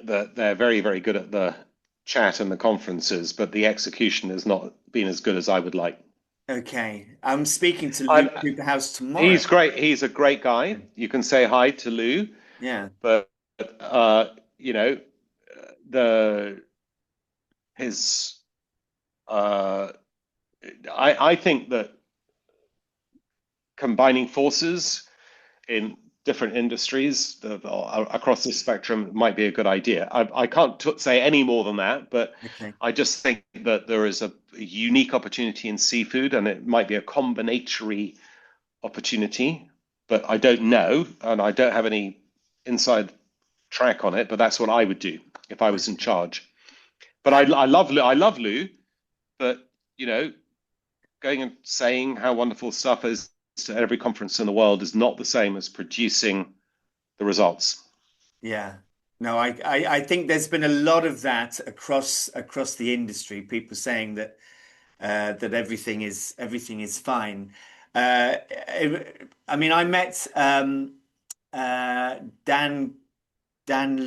that they're very, very good at the chat and the conferences, but the execution has not been as good as I would like. Okay. I'm speaking to Luke I'm, Cooperhouse tomorrow. he's great. He's a great guy. You can say hi to Lou, Yeah. but uh, you know, the his uh, I think that combining forces in different industries across the spectrum might be a good idea. I can't say any more than that, but Okay. I just think that there is a unique opportunity in seafood, and it might be a combinatory opportunity, but I don't know, and I don't have any inside track on it. But that's what I would do if I was in Okay. charge. But I love Lou, but you know, going and saying how wonderful stuff is to every conference in the world is not the same as producing the results. Yeah. No, I think there's been a lot of that across the industry. People saying that that everything is fine. I mean, I met Dan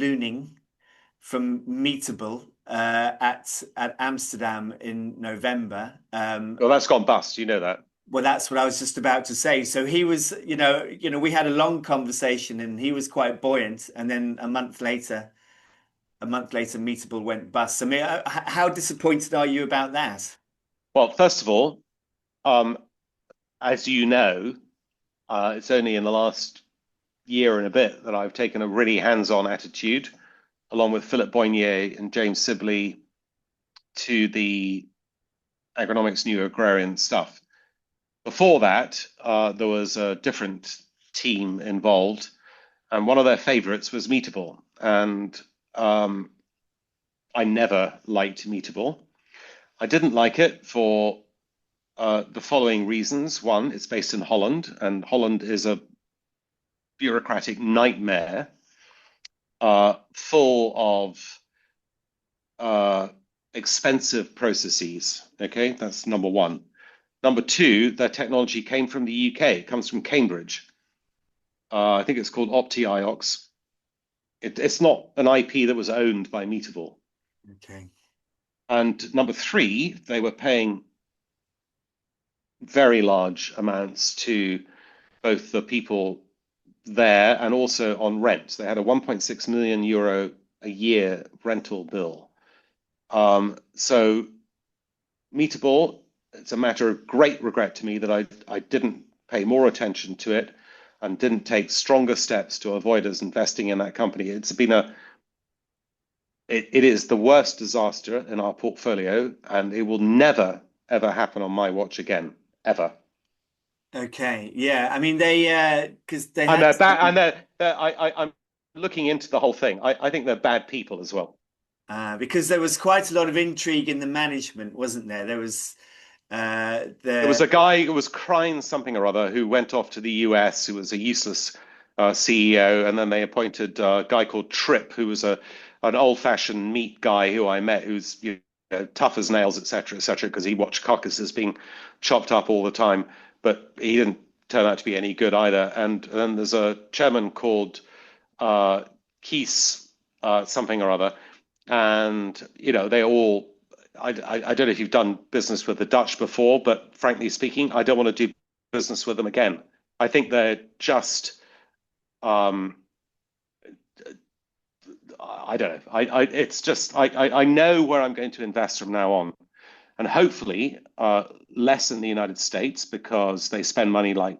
Looning from Meatable at Amsterdam in November. Well, that's gone bust. You know that. Well, that's what I was just about to say. So he was, we had a long conversation, and he was quite buoyant. And then a month later, Meatable went bust. I mean, how disappointed are you about that? Well, first of all, um, as you know, it's only in the last year and a bit that I've taken a really hands-on attitude, along with Philip Boignier and James Sibley, to the Agronomics New Agrarian stuff. Before that, there was a different team involved, and one of their favorites was Meatable. And I never liked Meatable. I didn't like it for the following reasons. One, it's based in Holland, and Holland is a bureaucratic nightmare, full of expensive processes. Okay, that's number one. Number two, their technology came from the UK. It comes from Cambridge. I think it's called OptiIOX. It's not an IP that was owned by Meatable. Okay. And number three, they were paying very large amounts to both the people there and also on rent. They had a 1.6 million euro a year rental bill. So Meatable, it's a matter of great regret to me that I didn't pay more attention to it and didn't take stronger steps to avoid us investing in that company. It is the worst disaster in our portfolio, and it will never ever happen on my watch again, ever. Okay. Yeah. I mean, they because they And had they're bad, and I'm looking into the whole thing. I think they're bad people as well. because there was quite a lot of intrigue in the management, wasn't there? There was There was the a guy who was crying something or other who went off to the US, who was a useless CEO, and then they appointed a guy called Tripp, who was an old-fashioned meat guy who I met, who's tough as nails, etc., because he watched carcasses being chopped up all the time, but he didn't turn out to be any good either. And then there's a chairman called Kees something or other, and they all. I don't know if you've done business with the Dutch before, but frankly speaking, I don't want to do business with them again. I think they're just, um, I don't know. It's just, I know where I'm going to invest from now on, and hopefully less in the United States because they spend money like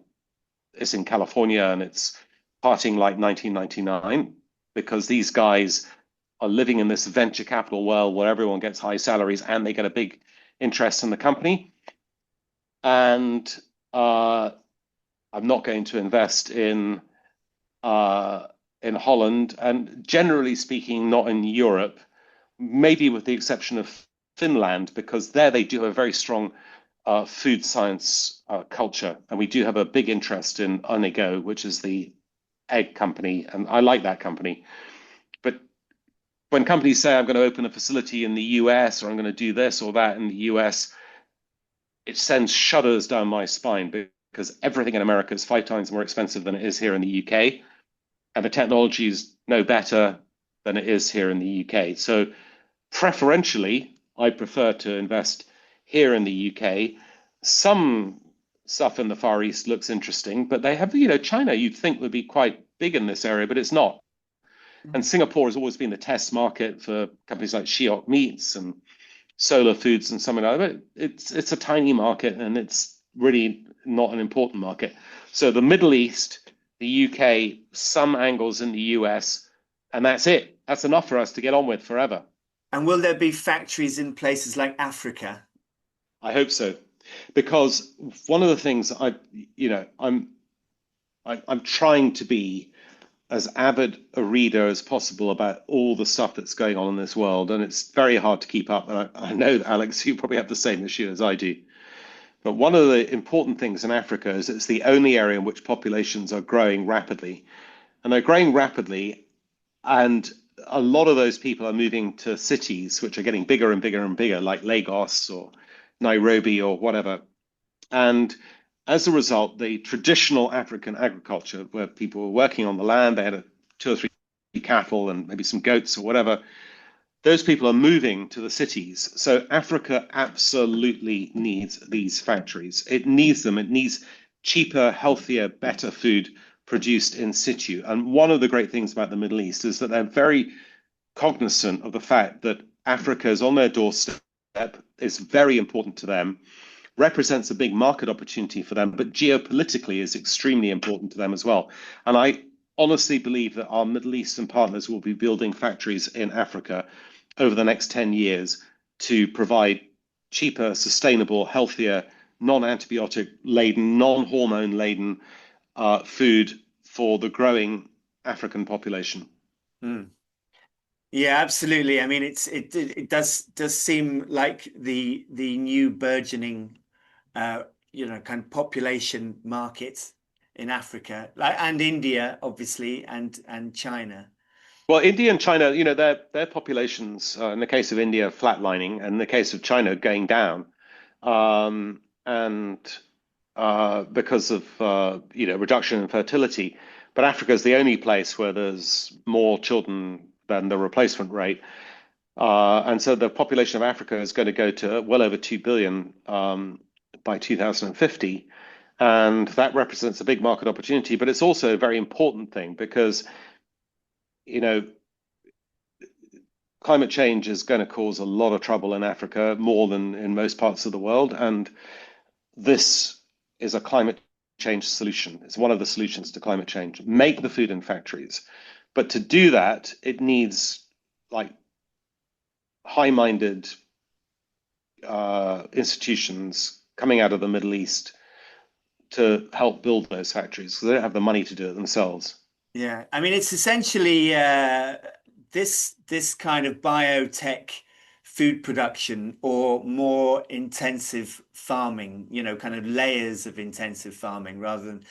it's in California and it's partying like 1999 because these guys are living in this venture capital world where everyone gets high salaries and they get a big interest in the company. And I'm not going to invest in Holland, and generally speaking, not in Europe. Maybe with the exception of Finland, because there they do have a very strong food science culture, and we do have a big interest in Onigo, which is the egg company, and I like that company. But when companies say I'm going to open a facility in the US or I'm going to do this or that in the US, it sends shudders down my spine because everything in America is 5 times more expensive than it is here in the UK, and the technology is no better than it is here in the UK. So Preferentially, I prefer to invest here in the UK. Some stuff in the Far East looks interesting, but they have, China you'd think would be quite big in this area, but it's not. And Mm. Singapore has always been the test market for companies like Shiok Meats and Solar Foods and some of that. But it's a tiny market and it's really not an important market. So the Middle East, the UK, some angles in the US, and that's it. That's enough for us to get on with forever. And will there be factories in places like Africa? I hope so, because one of the things you know, I'm trying to be as avid a reader as possible about all the stuff that's going on in this world, and it's very hard to keep up. And I know, Alex, you probably have the same issue as I do. But one of the important things in Africa is it's the only area in which populations are growing rapidly, and they're growing rapidly, and a lot of those people are moving to cities which are getting bigger and bigger and bigger, like Lagos or Nairobi or whatever. And as a result, the traditional African agriculture, where people were working on the land, they had two or three cattle and maybe some goats or whatever, those people are moving to the cities. So Africa absolutely needs these factories. It needs them. It needs cheaper, healthier, better food produced in situ. And one of the great things about the Middle East is that they're very cognizant of the fact that Africa is on their doorstep, is very important to them, represents a big market opportunity for them, but geopolitically is extremely important to them as well. And I honestly believe that our Middle Eastern partners will be building factories in Africa over the next 10 years to provide cheaper, sustainable, healthier, non-antibiotic laden, non-hormone laden food for the growing African population. Mm. Yeah, absolutely. I mean, it does seem like the new burgeoning kind of population market in Africa, like and India, obviously, and China. Well, India and China, their populations, in the case of India, flatlining, and in the case of China, going down, and because of reduction in fertility. But Africa is the only place where there's more children than the replacement rate, and so the population of Africa is going to go to well over 2 billion by 2050. And that represents a big market opportunity, but it's also a very important thing because, you know, climate change is going to cause a lot of trouble in Africa, more than in most parts of the world. And this is a climate change solution. It's one of the solutions to climate change. Make the food in factories. But to do that, it needs like high-minded institutions coming out of the Middle East to help build those factories because they don't have the money to do it themselves. Yeah, I mean, it's essentially this kind of biotech food production or more intensive farming, kind of layers of intensive farming rather than,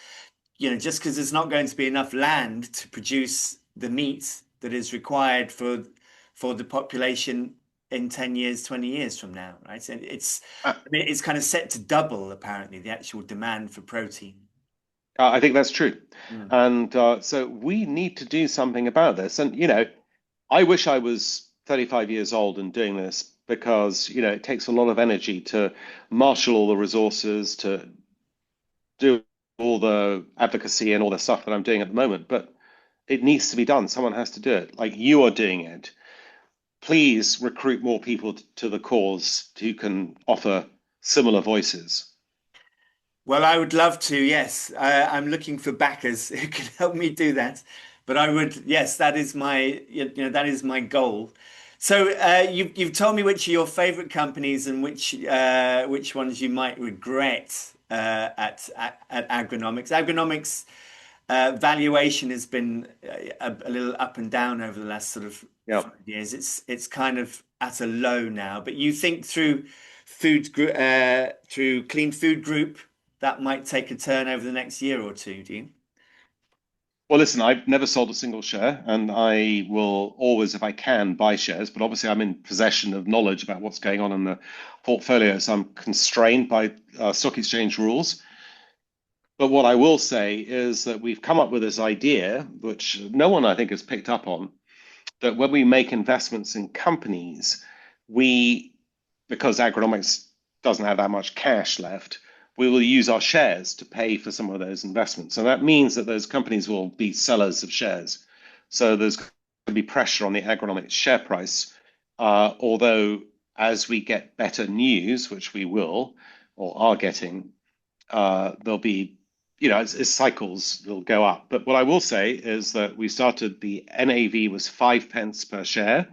just because there's not going to be enough land to produce the meat that is required for the population in 10 years, 20 years from now, right? And Uh, I mean, it's kind of set to double, apparently, the actual demand for protein. I think that's true. Mm. And so we need to do something about this. And, I wish I was 35 years old and doing this because, it takes a lot of energy to marshal all the resources, to do all the advocacy and all the stuff that I'm doing at the moment. But it needs to be done. Someone has to do it. Like you are doing it. Please recruit more people to the cause who can offer similar voices. Well, I would love to, yes. I'm looking for backers who can help me do that. But I would, yes, that is that is my goal. So you've told me which are your favorite companies and which ones you might regret at Agronomics. Agronomics valuation has been a little up and down over the last sort of Yeah. 5 years. It's kind of at a low now. But you think through Clean Food Group that might take a turn over the next year or two, do you? Well, listen, I've never sold a single share, and I will always, if I can, buy shares. But obviously, I'm in possession of knowledge about what's going on in the portfolio, so I'm constrained by stock exchange rules. But what I will say is that we've come up with this idea, which no one I think has picked up on, that when we make investments in companies, we, because Agronomics doesn't have that much cash left, we will use our shares to pay for some of those investments. And that means that those companies will be sellers of shares. So there's going to be pressure on the Agronomics share price. Although, as we get better news, which we will or are getting, there'll be, as cycles will go up. But what I will say is that we started, the NAV was 5 pence per share.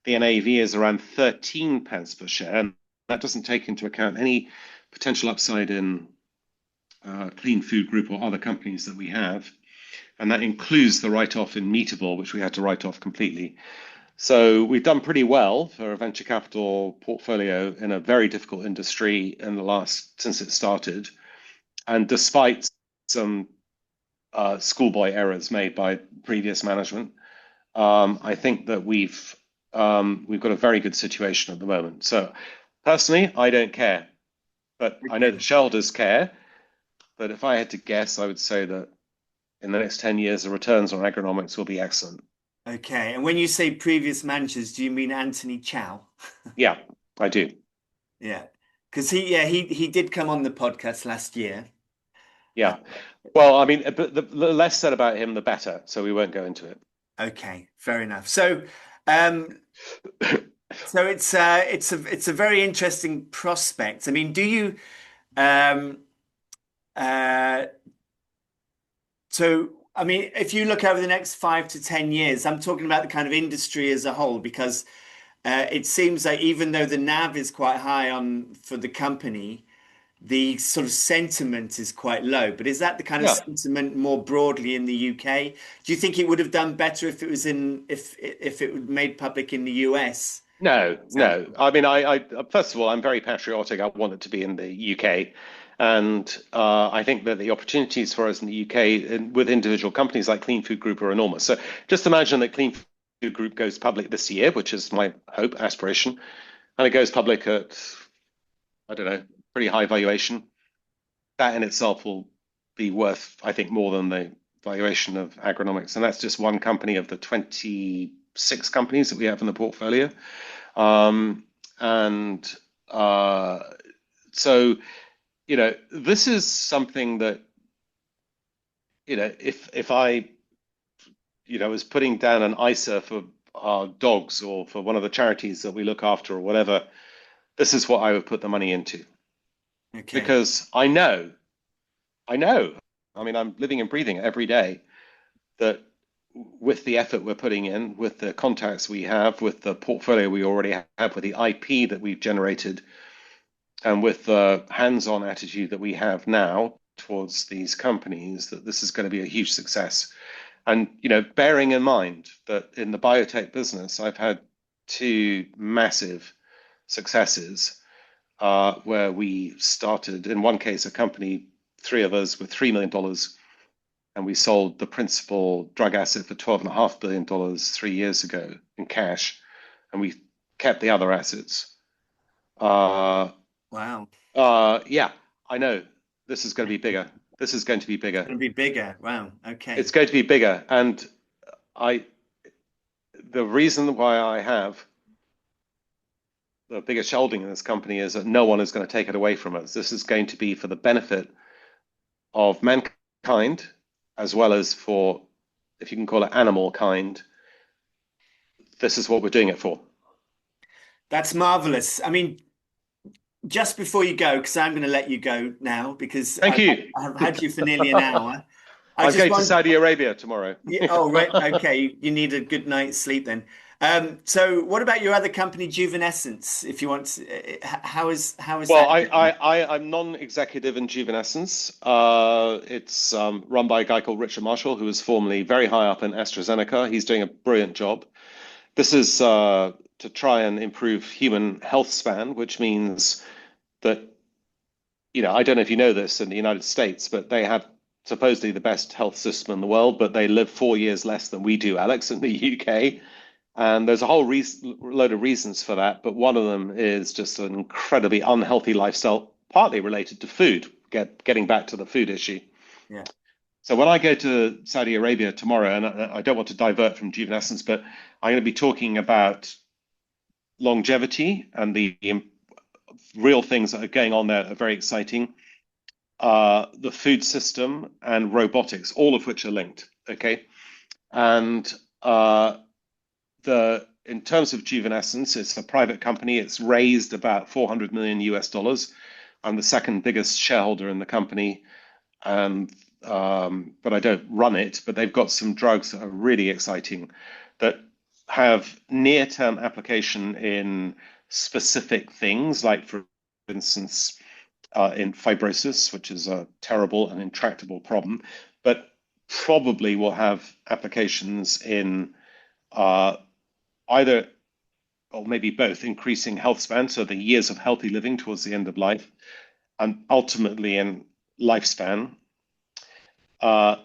The NAV is around 13 pence per share. And that doesn't take into account any potential upside in Clean Food Group or other companies that we have. And that includes the write-off in Meatable, which we had to write off completely. So we've done pretty well for a venture capital portfolio in a very difficult industry since it started. And despite some schoolboy errors made by previous management, I think that we've got a very good situation at the moment. So personally, I don't care, but I know that shareholders care. But if I had to guess, I would say that in the next 10 years, the returns on Agronomics will be excellent. Okay. And when you say previous managers, do you mean Anthony Chow? Yeah, I do. Yeah. Because he did come on the podcast last year. Yeah. Well, I mean, but the less said about him, the better. So we won't go into it. Okay, fair enough. So, it's a very interesting prospect. I mean, do you um, uh, so I mean, if you look over the next 5 to 10 years, I'm talking about the kind of industry as a whole, because it seems like even though the NAV is quite high on for the company, the sort of sentiment is quite low. But is that the kind of Yeah. sentiment more broadly in the UK? Do you think it would have done better if it was if it was made public in the US, No, for no. example? I mean, I first of all, I'm very patriotic. I want it to be in the UK, and I think that the opportunities for us in the UK with individual companies like Clean Food Group are enormous. So just imagine that Clean Food Group goes public this year, which is my hope, aspiration, and it goes public at, I don't know, pretty high valuation. That in itself will be worth, I think, more than the valuation of Agronomics, and that's just one company of the 26 companies that we have in the portfolio. Um, and so, this is something that, if I, was putting down an ISA for our dogs or for one of the charities that we look after or whatever, this is what I would put the money into. Okay. Because I know, I mean, I'm living and breathing every day that with the effort we're putting in, with the contacts we have, with the portfolio we already have, with the IP that we've generated, and with the hands-on attitude that we have now towards these companies, that this is going to be a huge success. And, bearing in mind that in the biotech business, I've had two massive successes where we started, in one case, a company, three of us with $3 million, and we sold the principal drug asset for $12.5 billion 3 years ago in cash, and we kept the other assets. Wow. Yeah, I know. This is going to be bigger. This is going to be It's bigger. going to be bigger. Wow. It's Okay. going to be bigger. And I, the reason why I have the biggest holding in this company is that no one is going to take it away from us. This is going to be for the benefit of mankind, as well as for, if you can call it animal kind. This is what we're doing it for. That's marvelous. I mean, just before you go, because I'm going to let you go now, because Thank you. I've had you for nearly an hour. I I'm just going to want, Saudi Arabia tomorrow. yeah, oh, right. Okay. You need a good night's sleep then. So what about your other company, Juvenescence? If you want, how is Well, that going? I'm non-executive in Juvenescence. It's run by a guy called Richard Marshall, who was formerly very high up in AstraZeneca. He's doing a brilliant job. This is to try and improve human health span, which means that, I don't know if you know this in the United States, but they have supposedly the best health system in the world, but they live 4 years less than we do, Alex, in the UK. And there's a whole load of reasons for that, but one of them is just an incredibly unhealthy lifestyle, partly related to food, getting back to the food issue. Yeah. So when I go to Saudi Arabia tomorrow, and I don't want to divert from Juvenescence, but I'm going to be talking about longevity and the real things that are going on there that are very exciting. The food system and robotics, all of which are linked. Okay, and the in terms of Juvenescence, it's a private company. It's raised about 400 million US dollars. I'm the second biggest shareholder in the company, and but I don't run it. But they've got some drugs that are really exciting that have near-term application in specific things, like for instance, in fibrosis, which is a terrible and intractable problem, but probably will have applications in uh, either or maybe both increasing health span, so the years of healthy living towards the end of life, and ultimately in lifespan. Uh,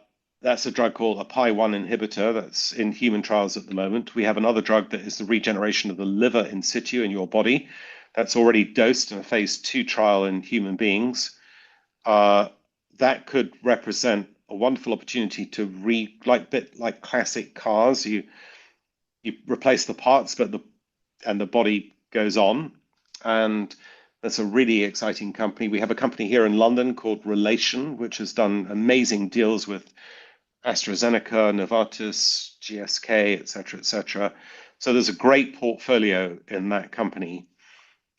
that's a drug called a PI1 inhibitor that's in human trials at the moment. We have another drug that is the regeneration of the liver in situ in your body. That's already dosed in a phase 2 trial in human beings. That could represent a wonderful opportunity to like classic cars. You replace the parts, but the body goes on. And that's a really exciting company. We have a company here in London called Relation, which has done amazing deals with AstraZeneca, Novartis, GSK, et cetera, et cetera. So there's a great portfolio in that company,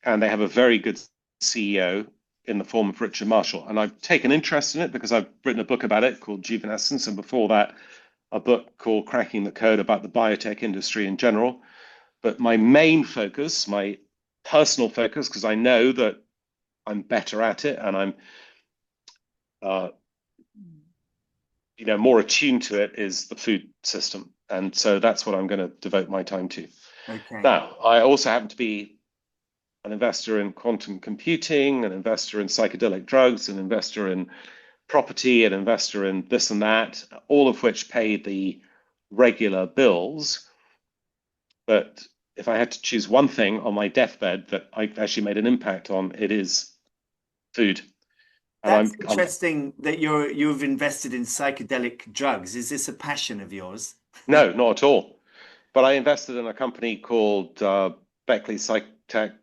and they have a very good CEO in the form of Richard Marshall. And I've taken interest in it because I've written a book about it called Juvenescence, and before that, a book called Cracking the Code about the biotech industry in general. But my main focus, my personal focus, because I know that I'm better at it and I'm uh, more attuned to it, is the food system. And so that's what I'm going to devote my time to. Okay. Now, I also happen to be an investor in quantum computing, an investor in psychedelic drugs, an investor in property, an investor in this and that, all of which pay the regular bills. But if I had to choose one thing on my deathbed that I actually made an impact on, it is food. And That's I'm interesting that you've invested in psychedelic drugs. Is this a passion of yours? no, not at all. But I invested in a company called Beckley Psychtech,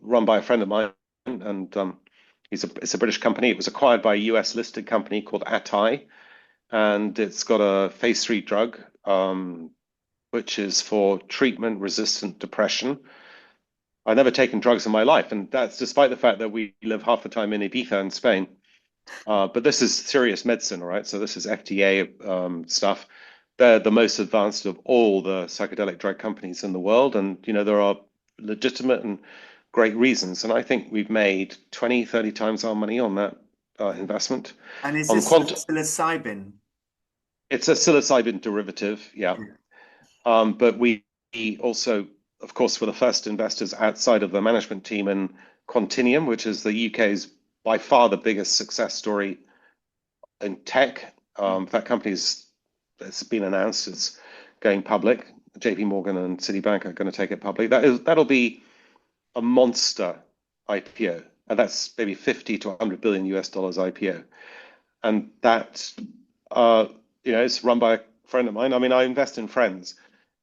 run by a friend of mine, and it's a British company. It was acquired by a US listed company called Atai, and it's got a phase 3 drug, which is for treatment-resistant depression. I've never taken drugs in my life, and that's despite the fact that we live half the time in Ibiza in Spain. But this is serious medicine, all right? So this is FDA stuff. They're the most advanced of all the psychedelic drug companies in the world, and there are legitimate and great reasons. And I think we've made 20, 30 times our money on that investment. And is On this quant, psilocybin? it's a psilocybin derivative, yeah. Yeah. But we also, of course, were the first investors outside of the management team in Quantinium, which is the UK's by far the biggest success story in tech. That company's it's been announced it's going public. JP Morgan and Citibank are going to take it public. That'll be a monster IPO, and that's maybe 50 to 100 billion US dollars IPO. And that it's run by a friend of mine. I mean, I invest in friends.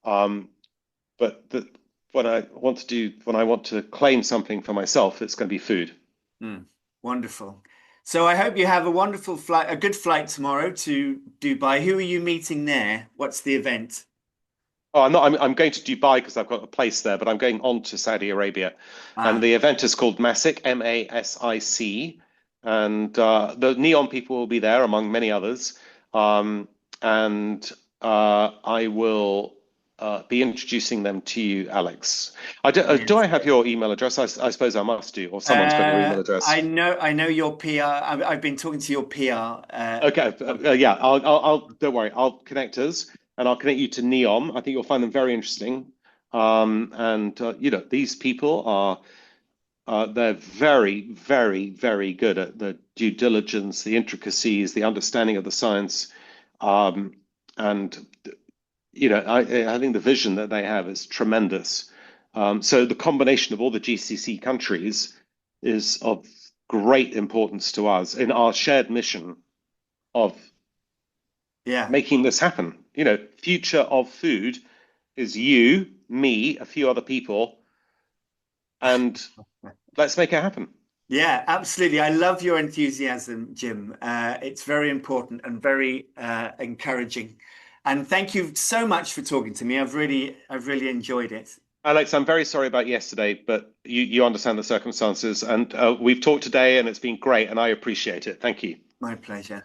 But when I want to claim something for myself, it's going to be food. Wonderful. So I hope you have a wonderful flight, a good flight tomorrow to Dubai. Who are you meeting there? What's the event? Oh, I'm not. I'm going to Dubai because I've got a place there, but I'm going on to Saudi Arabia, and Ah, the event is called MASIC, MASIC, and the Neon people will be there among many others, and I will be introducing them to you, Alex. Do brilliant. I have your email address? I suppose I must do, or someone's got your email I address. know, I know your PR. I've been talking to your PR. Okay, yeah, don't worry. I'll connect us, and I'll connect you to Neom. I think you'll find them very interesting. And these people are they're very, very, very good at the due diligence, the intricacies, the understanding of the science, um, and I think the vision that they have is tremendous. So the combination of all the GCC countries is of great importance to us in our shared mission of Yeah. making this happen. You know, future of food is you, me, a few other people, and let's make it happen. Yeah, absolutely. I love your enthusiasm, Jim. It's very important and very encouraging. And thank you so much for talking to me. I've really enjoyed it. Alex, I'm very sorry about yesterday, but you understand the circumstances, and we've talked today, and it's been great, and I appreciate it. Thank you. My pleasure.